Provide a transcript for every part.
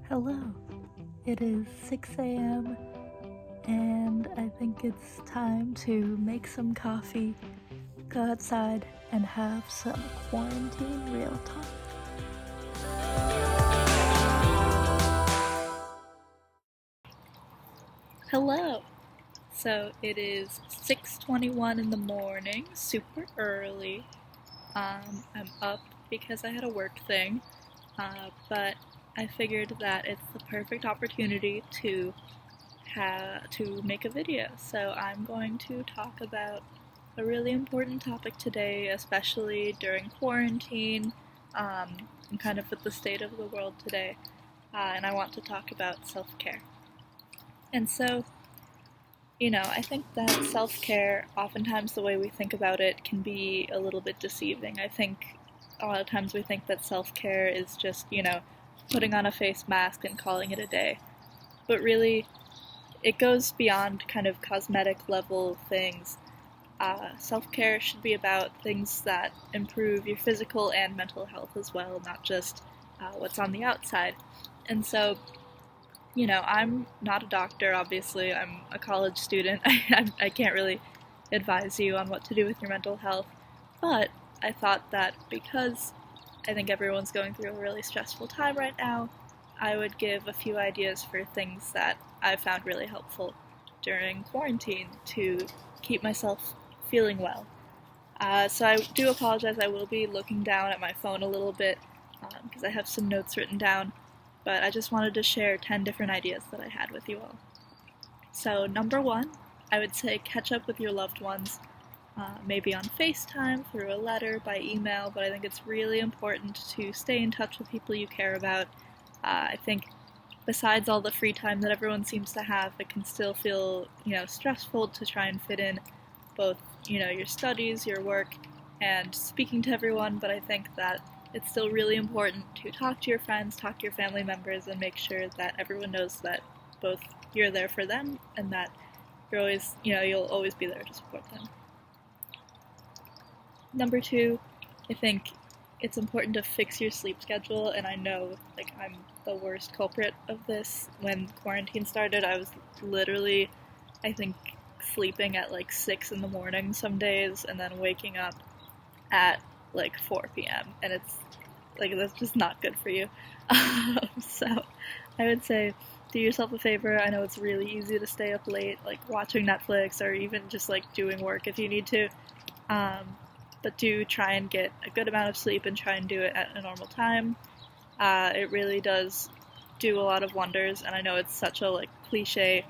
Hello. It is 6 a.m. and I think it's time to make some coffee, go outside, and have some quarantine real talk. Hello. So it is 6:21 in the morning, super early. I'm up because I had a work thing, but I figured that it's the perfect opportunity to make a video. So I'm going to talk about a really important topic today, especially during quarantine, and kind of with the state of the world today. And I want to talk about self-care. And so, I think that self-care, oftentimes the way we think about it can be a little bit deceiving. I think a lot of times we think that self-care is just, putting on a face mask and calling it a day. But really, it goes beyond kind of cosmetic level things. Self-care should be about things that improve your physical and mental health as well, not just what's on the outside. And so, I'm not a doctor, obviously. I'm a college student. I can't really advise you on what to do with your mental health. But I thought that because I think everyone's going through a really stressful time right now, I would give a few ideas for things that I found really helpful during quarantine to keep myself feeling well. So I do apologize, I will be looking down at my phone a little bit because I have some notes written down, but I just wanted to share 10 different ideas that I had with you all. So number one, I would say catch up with your loved ones, maybe on FaceTime, through a letter, by email, but I think it's really important to stay in touch with people you care about. I think besides all the free time that everyone seems to have, it can still feel, stressful to try and fit in both, your studies, your work, and speaking to everyone, but I think that it's still really important to talk to your friends, talk to your family members, and make sure that everyone knows that both you're there for them and that you're always, you'll always be there to support them. Number two, I think it's important to fix your sleep schedule, and I know, I'm the worst culprit of this. When quarantine started, I was literally, I think, sleeping at 6 in the morning some days, and then waking up at 4 p.m., and it's, that's just not good for you. So, I would say, do yourself a favor. I know it's really easy to stay up late, watching Netflix, or even just, doing work if you need to. But do try and get a good amount of sleep and try and do it at a normal time. It really does do a lot of wonders, and I know it's such a cliche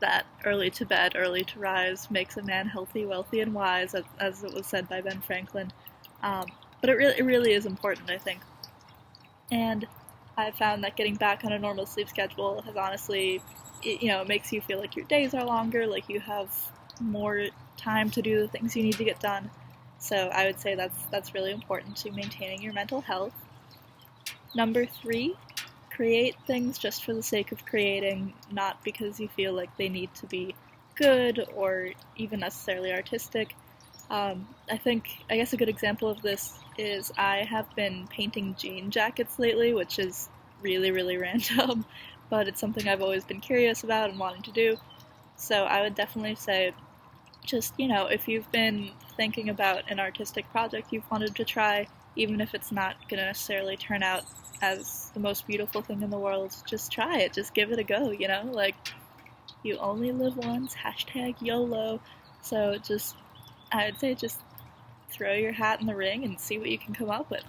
that early to bed, early to rise makes a man healthy, wealthy, and wise, as it was said by Ben Franklin. But it really is important, I think. And I've found that getting back on a normal sleep schedule has honestly, it makes you feel like your days are longer, like you have more time to do the things you need to get done. So I would say that's really important to maintaining your mental health. Number three, create things just for the sake of creating, not because you feel like they need to be good or even necessarily artistic. I guess a good example of this is I have been painting jean jackets lately, which is really, really random, but it's something I've always been curious about and wanting to do. So I would definitely say, just, if you've been thinking about an artistic project you've wanted to try, even if it's not going to necessarily turn out as the most beautiful thing in the world, just try it. Just give it a go, you only live once, #YOLO. So I would say just throw your hat in the ring and see what you can come up with.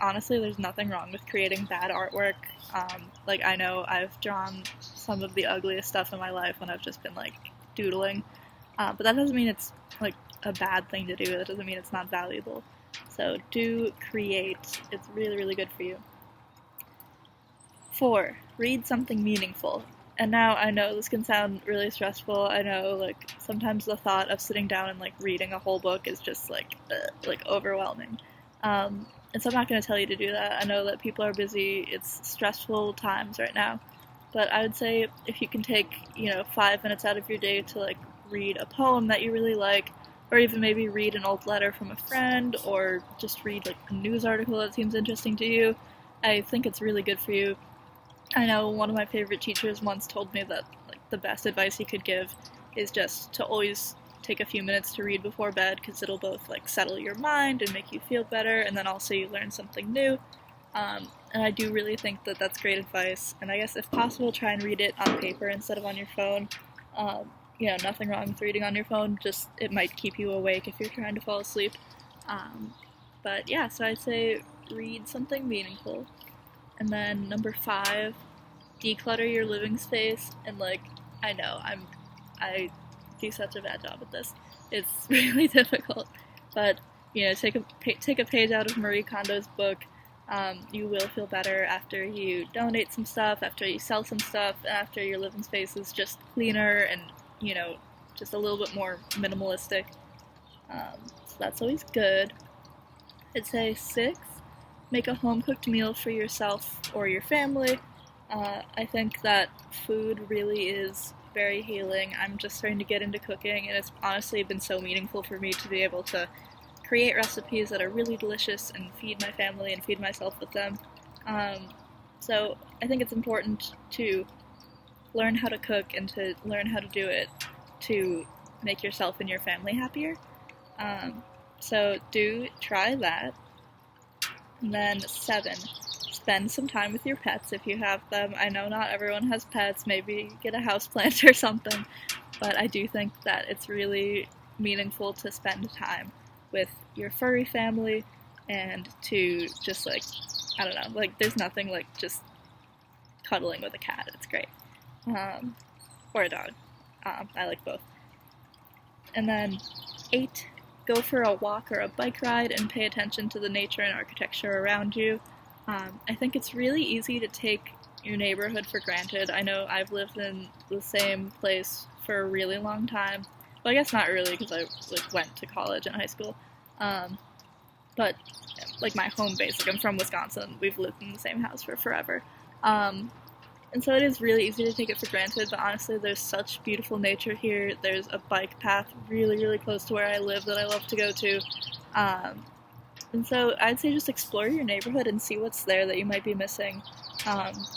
Honestly, there's nothing wrong with creating bad artwork. I know I've drawn some of the ugliest stuff in my life when I've just been, doodling. But that doesn't mean it's, a bad thing to do. That doesn't mean it's not valuable. So do create. It's really, really good for you. 4, read something meaningful. And now I know this can sound really stressful. I know, sometimes the thought of sitting down and, reading a whole book is just, overwhelming. And so I'm not going to tell you to do that. I know that people are busy. It's stressful times right now. But I would say if you can take, 5 minutes out of your day to, read a poem that you really like, or even maybe read an old letter from a friend, or just read, a news article that seems interesting to you, I think it's really good for you. I know one of my favorite teachers once told me that like the best advice he could give is just to always take a few minutes to read before bed, because it'll both like settle your mind and make you feel better, and then also you learn something new. And I do really think that that's great advice, and I guess if possible try and read it on paper instead of on your phone. Nothing wrong with reading on your phone, just it might keep you awake if you're trying to fall asleep. But yeah, so I'd say read something meaningful. And then number 5, declutter your living space. And like, I know I do such a bad job at this. It's really difficult, but take a page out of Marie Kondo's book. You will feel better after you donate some stuff, after you sell some stuff, after your living space is just cleaner and just a little bit more minimalistic. So that's always good. I'd say 6, make a home-cooked meal for yourself or your family. I think that food really is very healing. I'm just starting to get into cooking, and it's honestly been so meaningful for me to be able to create recipes that are really delicious and feed my family and feed myself with them. So I think it's important to learn how to cook and to learn how to do it to make yourself and your family happier. So do try that. And then 7, spend some time with your pets if you have them. I know not everyone has pets, maybe get a houseplant or something, but I do think that it's really meaningful to spend time with your furry family and to just there's nothing like just cuddling with a cat. It's great. Or a dog. I like both. And then 8, go for a walk or a bike ride and pay attention to the nature and architecture around you. I think it's really easy to take your neighborhood for granted. I know I've lived in the same place for a really long time. Well, I guess not really, because I went to college and high school. But my home base, I'm from Wisconsin. We've lived in the same house for forever. And so it is really easy to take it for granted, but honestly there's such beautiful nature here. There's a bike path really, really close to where I live that I love to go to. And so I'd say just explore your neighborhood and see what's there that you might be missing,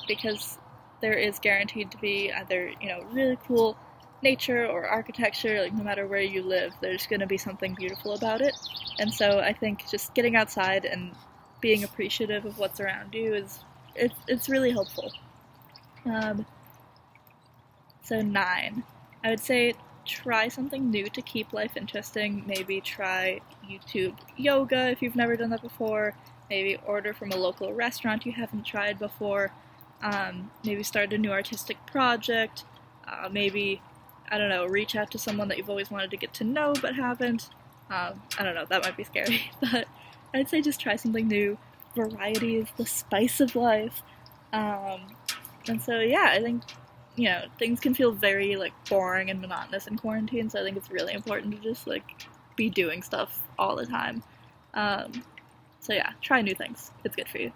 because there is guaranteed to be either, really cool nature or architecture. No matter where you live, there's going to be something beautiful about it. And so I think just getting outside and being appreciative of what's around you it's really helpful. So 9, I would say try something new to keep life interesting. Maybe try YouTube yoga if you've never done that before. Maybe order from a local restaurant you haven't tried before. Maybe start a new artistic project. Maybe, reach out to someone that you've always wanted to get to know but haven't. I don't know, that might be scary, but I'd say just try something new. Variety is the spice of life. And so, yeah, I think, things can feel very, boring and monotonous in quarantine, so I think it's really important to just, be doing stuff all the time. So, yeah, try new things. It's good for you.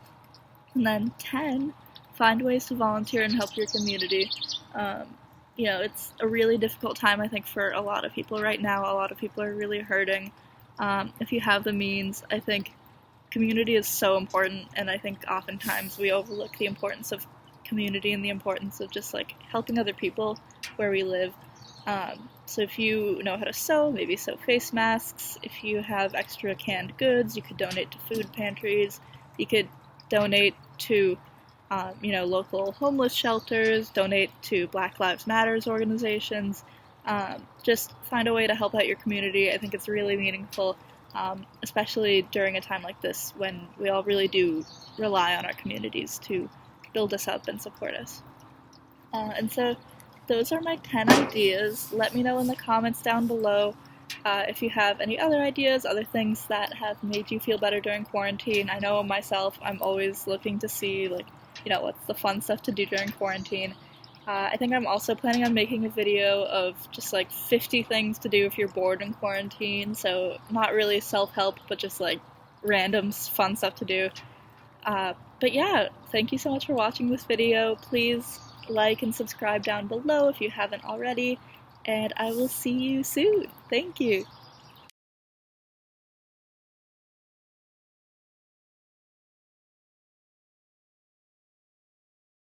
And then 10, find ways to volunteer and help your community. It's a really difficult time, I think, for a lot of people right now. A lot of people are really hurting. If you have the means, I think community is so important, and I think oftentimes we overlook the importance of community and the importance of just helping other people where we live. So if you know how to sew, maybe sew face masks. If you have extra canned goods, you could donate to food pantries. You could donate to local homeless shelters, donate to Black Lives Matters organizations. Just find a way to help out your community. I think it's really meaningful, especially during a time like this when we all really do rely on our communities to build us up and support us. And so those are my 10 ideas. Let me know in the comments down below if you have any other ideas, other things that have made you feel better during quarantine. I know myself, I'm always looking to see what's the fun stuff to do during quarantine. I think I'm also planning on making a video of just 50 things to do if you're bored in quarantine, so not really self-help, but just random fun stuff to do. But yeah, thank you so much for watching this video. Please like and subscribe down below if you haven't already, and I will see you soon. Thank you!